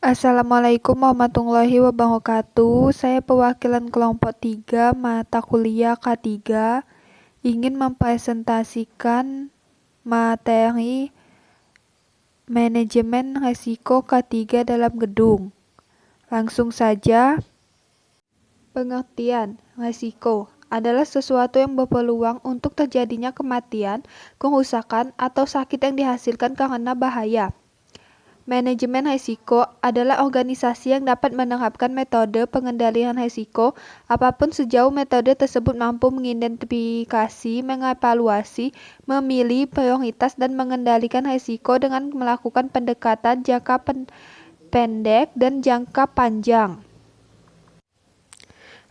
Assalamualaikum warahmatullahi wabarakatuh. Saya perwakilan kelompok 3 mata kuliah K3 ingin mempresentasikan materi manajemen risiko K3 dalam gedung. Langsung saja. Pengertian risiko adalah sesuatu yang berpeluang untuk terjadinya kematian, kerusakan, atau sakit yang dihasilkan karena bahaya. Manajemen risiko adalah organisasi yang dapat menerapkan metode pengendalian risiko apapun sejauh metode tersebut mampu mengidentifikasi, mengevaluasi, memilih prioritas, dan mengendalikan risiko dengan melakukan pendekatan jangka pendek dan jangka panjang.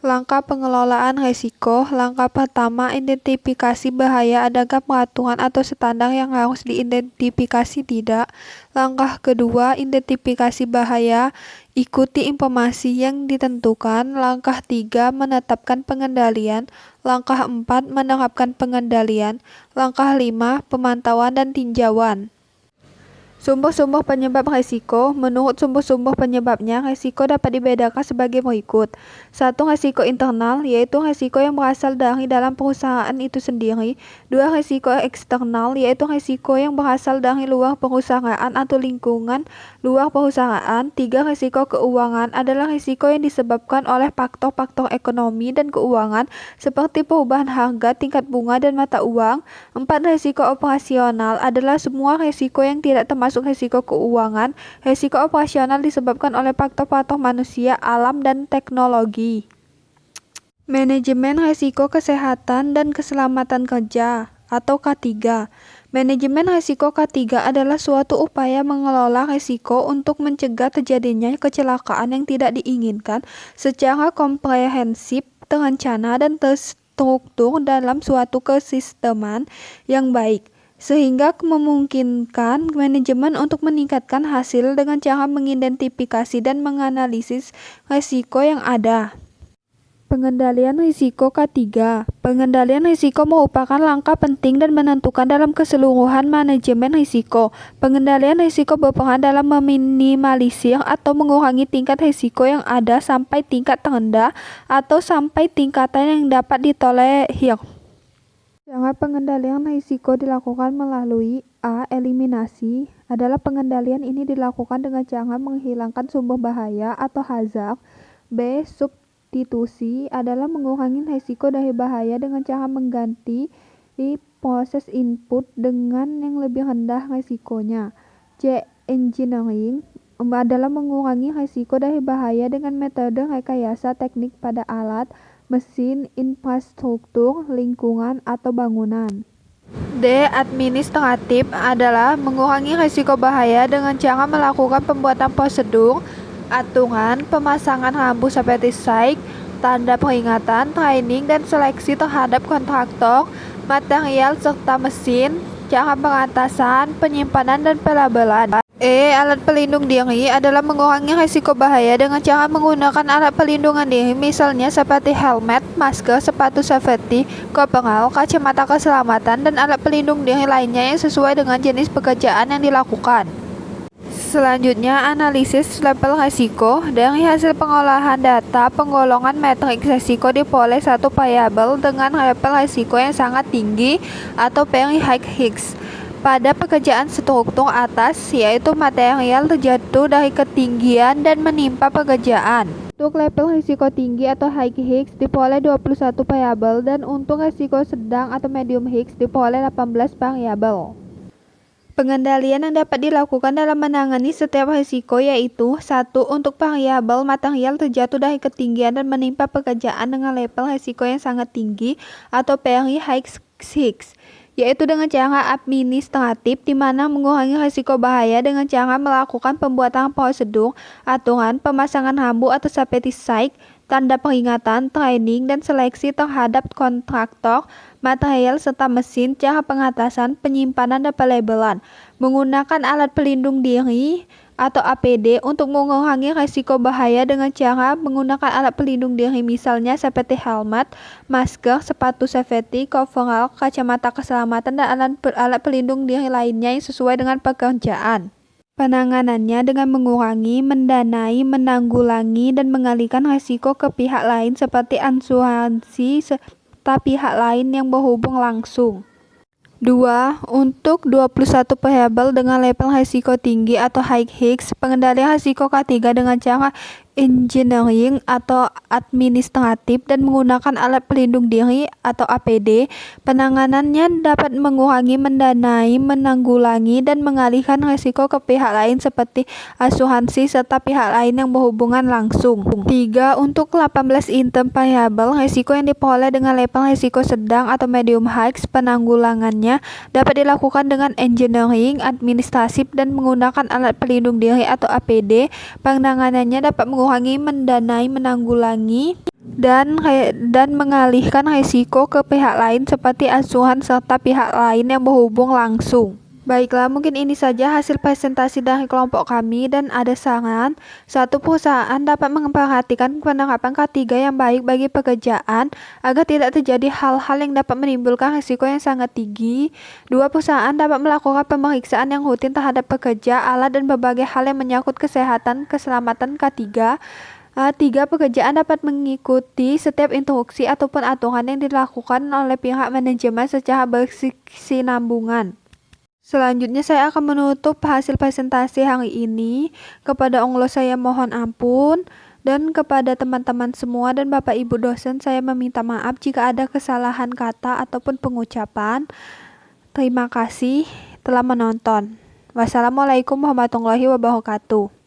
Langkah pengelolaan risiko. Langkah pertama, identifikasi bahaya. Adakah peraturan atau standar yang harus diidentifikasi? Tidak. Langkah kedua, identifikasi bahaya. Ikuti informasi yang ditentukan. Langkah 3, menetapkan pengendalian. Langkah 4, menerapkan pengendalian. Langkah 5, pemantauan dan tinjauan. Sumber-sumber penyebab risiko. Menurut sumber-sumber penyebabnya, risiko dapat dibedakan sebagai berikut. 1. Risiko internal, yaitu risiko yang berasal dari dalam perusahaan itu sendiri. 2. Risiko eksternal, yaitu risiko yang berasal dari luar perusahaan atau lingkungan luar perusahaan. 3. Risiko keuangan adalah risiko yang disebabkan oleh faktor-faktor ekonomi dan keuangan seperti perubahan harga, tingkat bunga, dan mata uang. 4. Risiko operasional adalah semua risiko yang tidak termasuk risiko keuangan. Risiko operasional disebabkan oleh faktor-faktor manusia, alam, dan teknologi. Manajemen risiko kesehatan dan keselamatan kerja atau K3. Manajemen risiko K3 adalah suatu upaya mengelola risiko untuk mencegah terjadinya kecelakaan yang tidak diinginkan secara komprehensif, terencana, dan terstruktur dalam suatu kesisteman yang baik, sehingga memungkinkan manajemen untuk meningkatkan hasil dengan cara mengidentifikasi dan menganalisis risiko yang ada. Pengendalian risiko K3. Pengendalian risiko merupakan langkah penting dan menentukan dalam keseluruhan manajemen risiko. Pengendalian risiko berperan dalam meminimalisir atau mengurangi tingkat risiko yang ada sampai tingkat terendah atau sampai tingkatan yang dapat ditolerir. Cara pengendalian risiko dilakukan melalui A. Eliminasi adalah pengendalian ini dilakukan dengan cara menghilangkan sumber bahaya atau hazard. B. Substitusi adalah mengurangi risiko dari bahaya dengan cara mengganti proses input dengan yang lebih rendah risikonya. C. Engineering adalah mengurangi risiko dari bahaya dengan metode rekayasa teknik pada alat, mesin, infrastruktur, lingkungan, atau bangunan. D. Administratif adalah mengurangi risiko bahaya dengan cara melakukan pembuatan prosedur, aturan, pemasangan rambu seperti SAIC, tanda peringatan, training, dan seleksi terhadap kontraktor, material serta mesin, cara pengatasan, penyimpanan, dan pelabelan. E. Alat pelindung diri adalah mengurangi risiko bahaya dengan cara menggunakan alat pelindungan diri, misalnya seperti helmet, masker, sepatu safety, coverall, kacamata keselamatan, dan alat pelindung diri lainnya yang sesuai dengan jenis pekerjaan yang dilakukan. Selanjutnya, analisis level risiko. Dari hasil pengolahan data, penggolongan matriks risiko diperoleh satu variabel dengan level risiko yang sangat tinggi atau very high risk pada pekerjaan struktur atas, yaitu material terjatuh dari ketinggian dan menimpa pekerjaan. Untuk level risiko tinggi atau high risk diperoleh 21 variabel dan untuk risiko sedang atau medium risk diperoleh 18 variabel. Pengendalian yang dapat dilakukan dalam menangani setiap risiko yaitu 1. Untuk variabel material terjatuh dari ketinggian dan menimpa pekerjaan dengan level risiko yang sangat tinggi atau very high risk, yaitu dengan cara administratif, di mana mengurangi risiko bahaya dengan cara melakukan pembuatan prosedur, aturan, pemasangan rambu atau seperti SAIC, tanda peringatan, training, dan seleksi terhadap kontraktor, material serta mesin, cara pengatasan, penyimpanan, dan pelabelan. Menggunakan alat pelindung diri atau APD untuk mengurangi risiko bahaya dengan cara menggunakan alat pelindung diri misalnya seperti helmet, masker, sepatu safety, coverall, kacamata keselamatan, dan alat pelindung diri lainnya yang sesuai dengan pekerjaan. Penanganannya dengan mengurangi, mendanai, menanggulangi, dan mengalihkan risiko ke pihak lain seperti asuransi serta pihak lain yang berhubung langsung. 2. Untuk 21 variabel dengan level risiko tinggi atau high risk, pengendalian risiko K3 dengan cara engineering atau administratif dan menggunakan alat pelindung diri atau APD. Penanganannya dapat mengurangi, mendanai, menanggulangi, dan mengalihkan risiko ke pihak lain seperti asuransi serta pihak lain yang berhubungan langsung. 3. Untuk 18 item variabel risiko yang diperoleh dengan level risiko sedang atau medium high, penanggulangannya dapat dilakukan dengan engineering, administratif, dan menggunakan alat pelindung diri atau APD. Penanganannya dapat mengurangi, mendanai, menanggulangi, dan mengalihkan risiko ke pihak lain seperti asuhan serta pihak lain yang berhubung langsung. Baiklah, mungkin ini saja hasil presentasi dari kelompok kami dan ada saran. 1. Perusahaan dapat memperhatikan penerapan K3 yang baik bagi pekerjaan agar tidak terjadi hal-hal yang dapat menimbulkan risiko yang sangat tinggi. 2. Perusahaan dapat melakukan pemeriksaan yang rutin terhadap pekerja, alat, dan berbagai hal yang menyangkut kesehatan keselamatan K3. 3. Pekerjaan dapat mengikuti setiap instruksi ataupun aturan yang dilakukan oleh pihak manajemen secara berkesinambungan. Selanjutnya saya akan menutup hasil presentasi hari ini. Kepada Allah saya mohon ampun, dan kepada teman-teman semua dan Bapak Ibu dosen saya meminta maaf jika ada kesalahan kata ataupun pengucapan. Terima kasih telah menonton. Wassalamualaikum warahmatullahi wabarakatuh.